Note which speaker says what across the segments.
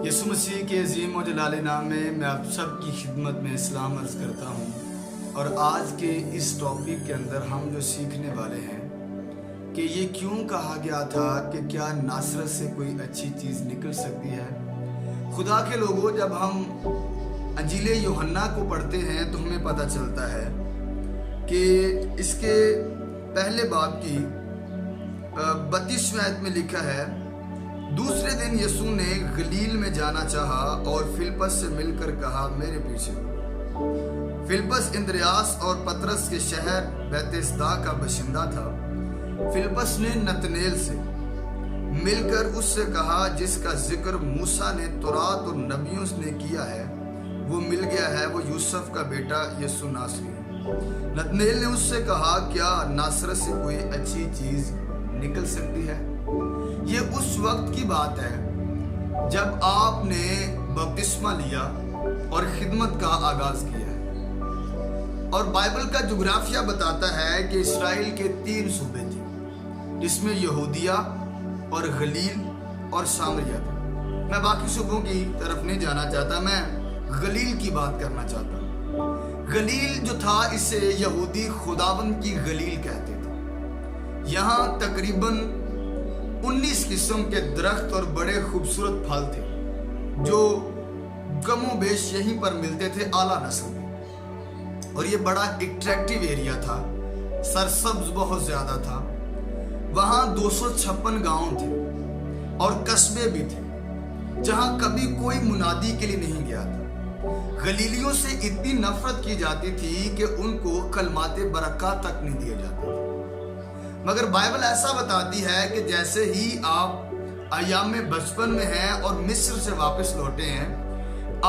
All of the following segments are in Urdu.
Speaker 1: یسوع مسیح کے عظیم و جلال نام میں آپ سب کی خدمت میں اسلام عرض کرتا ہوں، اور آج کے اس ٹاپک کے اندر ہم جو سیکھنے والے ہیں کہ یہ کیوں کہا گیا تھا کہ کیا ناصرت سے کوئی اچھی چیز نکل سکتی ہے۔ خدا کے لوگوں، جب ہم انجیل یوحنا کو پڑھتے ہیں تو ہمیں پتہ چلتا ہے کہ اس کے پہلے باب کی 32ویں آیت میں لکھا ہے، دوسرے دن یسوع نے گلیل میں جانا چاہا اور فلپس سے مل کر کہا، میرے پیچھے۔ فلپس اندریاس اور پطرس کے شہر بیتسدا کا باشندہ تھا۔ فلپس نے نتنیل سے مل کر اس سے کہا، جس کا ذکر موسیٰ نے تورات اور نبیوں نے کیا ہے وہ مل گیا ہے، وہ یوسف کا بیٹا یسوع ناصری ہے۔ نتنیل نے اس سے کہا، کیا ناصرت سے کوئی اچھی چیز نکل سکتی ہے؟ یہ اس وقت کی بات ہے جب آپ نے بپتسمہ لیا اور خدمت کا آغاز کیا ہے، اور بائبل کا جغرافیہ بتاتا ہے کہ اسرائیل کے 3 صوبے تھے، جس میں یہودیہ اور گلیل اور سامریہ تھے۔ میں باقی صوبوں کی طرف نہیں جانا چاہتا، میں گلیل کی بات کرنا چاہتا ہوں۔ گلیل جو تھا، اسے یہودی خداوند کی گلیل کہتے تھے۔ یہاں تقریباً 19 قسم کے درخت اور بڑے خوبصورت پھل تھے جو کم و بیش یہیں پر ملتے تھے، اعلیٰ نسل میں، اور یہ بڑا اٹریکٹیو ایریا تھا، سرسبز بہت زیادہ تھا۔ وہاں 256 گاؤں تھے اور قصبے بھی تھے جہاں کبھی کوئی منادی کے لیے نہیں گیا تھا۔ گلیلیوں سے اتنی نفرت کی جاتی تھی کہ ان کو کلمات برکات تک نہیں دیے جاتے تھے، مگر بائبل ایسا بتاتی ہے کہ جیسے ہی آپ ایام بچپن میں ہیں اور مصر سے واپس لوٹے ہیں،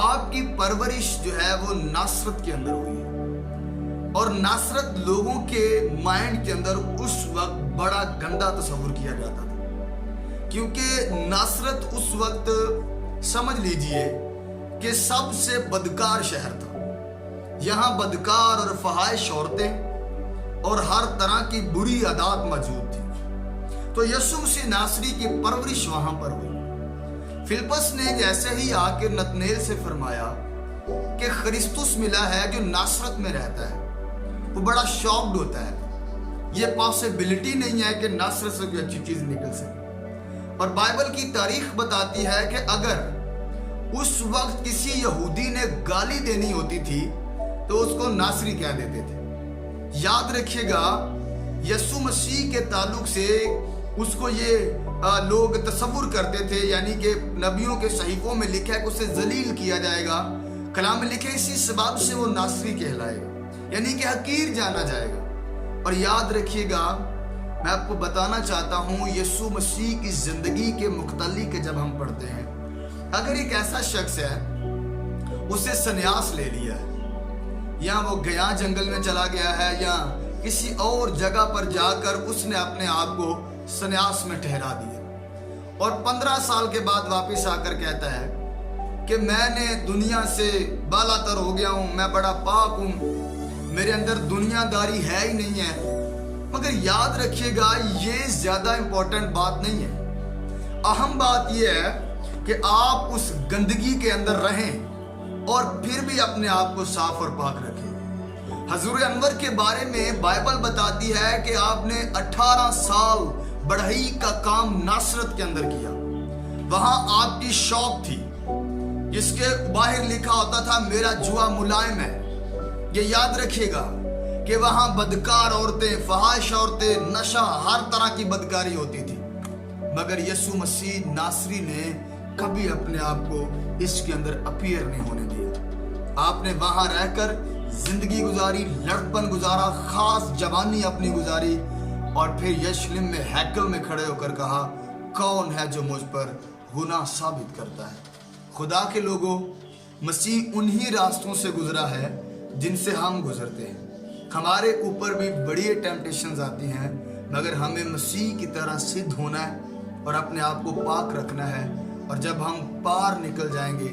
Speaker 1: آپ کی پرورش جو ہے وہ ناصرت کے اندر ہوئی ہے، اور ناصرت لوگوں کے مائنڈ کے اندر اس وقت بڑا گندا تصور کیا جاتا تھا، کیونکہ ناصرت اس وقت سمجھ لیجئے کہ سب سے بدکار شہر تھا۔ یہاں بدکار اور فحائش عورتیں اور ہر طرح کی بری عادات موجود تھی، تو یسوع مسیح ناصری کی پرورش وہاں پر ہوئی۔ فلپس نے جیسے ہی آ کے نتنیل سے فرمایا کہ خرسطس ملا ہے جو ناصرت میں رہتا ہے، وہ بڑا شاکڈ ہوتا ہے۔ یہ پاسبلٹی نہیں ہے کہ ناصرت سے کوئی اچھی چیز نکل سکے، اور بائبل کی تاریخ بتاتی ہے کہ اگر اس وقت کسی یہودی نے گالی دینی ہوتی تھی تو اس کو ناصری کہہ دیتے تھے۔ یاد رکھیے گا، یسوع مسیح کے تعلق سے اس کو یہ لوگ تصور کرتے تھے، یعنی کہ نبیوں کے صحیفوں میں لکھا ہے کہ اسے ذلیل کیا جائے گا، کلام میں لکھے اسی سبب سے وہ ناصری کہلائے گا، یعنی کہ حقیر جانا جائے گا۔ اور یاد رکھیے گا، میں آپ کو بتانا چاہتا ہوں، یسوع مسیح کی زندگی کے متعلق جب ہم پڑھتے ہیں، اگر ایک ایسا شخص ہے اسے سنیاس لے لیا ہے، یا وہ گیا جنگل میں چلا گیا ہے، یا کسی اور جگہ پر جا کر اس نے اپنے آپ کو سنیاس میں ٹھہرا دیا، اور 15 سال کے بعد واپس آ کر کہتا ہے کہ میں نے دنیا سے بالا تر ہو گیا ہوں، میں بڑا پاک ہوں، میرے اندر دنیا داری ہے ہی نہیں ہے۔ مگر یاد رکھیے گا، یہ زیادہ امپورٹنٹ بات نہیں ہے۔ اہم بات یہ ہے کہ آپ اس گندگی کے اندر رہیں اور پھر بھی اپنے آپ کو صاف اور پاک رکھیں۔ حضور انور کے بارے میں بائبل بتاتی ہے کہ آپ نے 18 سال بڑھئی کا کام ناصرت کے اندر کیا۔ وہاں آپ کی شاپ تھی جس کے باہر لکھا ہوتا تھا، میرا جوا ملائم ہے۔ یہ یاد رکھیے گا کہ وہاں بدکار عورتیں، فحائش عورتیں، نشہ، ہر طرح کی بدکاری ہوتی تھی، مگر یسوع مسیح ناصری نے کبھی اپنے آپ کو اس کے اندر اپیئر نہیں ہونے دیا۔ آپ نے وہاں رہ کر زندگی گزاری، لڑکپن گزارا، خاص جوانی اپنی گزاری، اور پھر یشلم میں ہیکل میں کھڑے ہو کر کہا، کون ہے جو مجھ پر گناہ ثابت کرتا ہے؟ خدا کے لوگوں، مسیح انہی راستوں سے گزرا ہے جن سے ہم گزرتے ہیں۔ ہمارے اوپر بھی بڑی ٹیمپٹیشنز آتی ہیں، مگر ہمیں مسیح کی طرح سدھ ہونا ہے اور اپنے آپ کو پاک رکھنا ہے، اور جب ہم پار نکل جائیں گے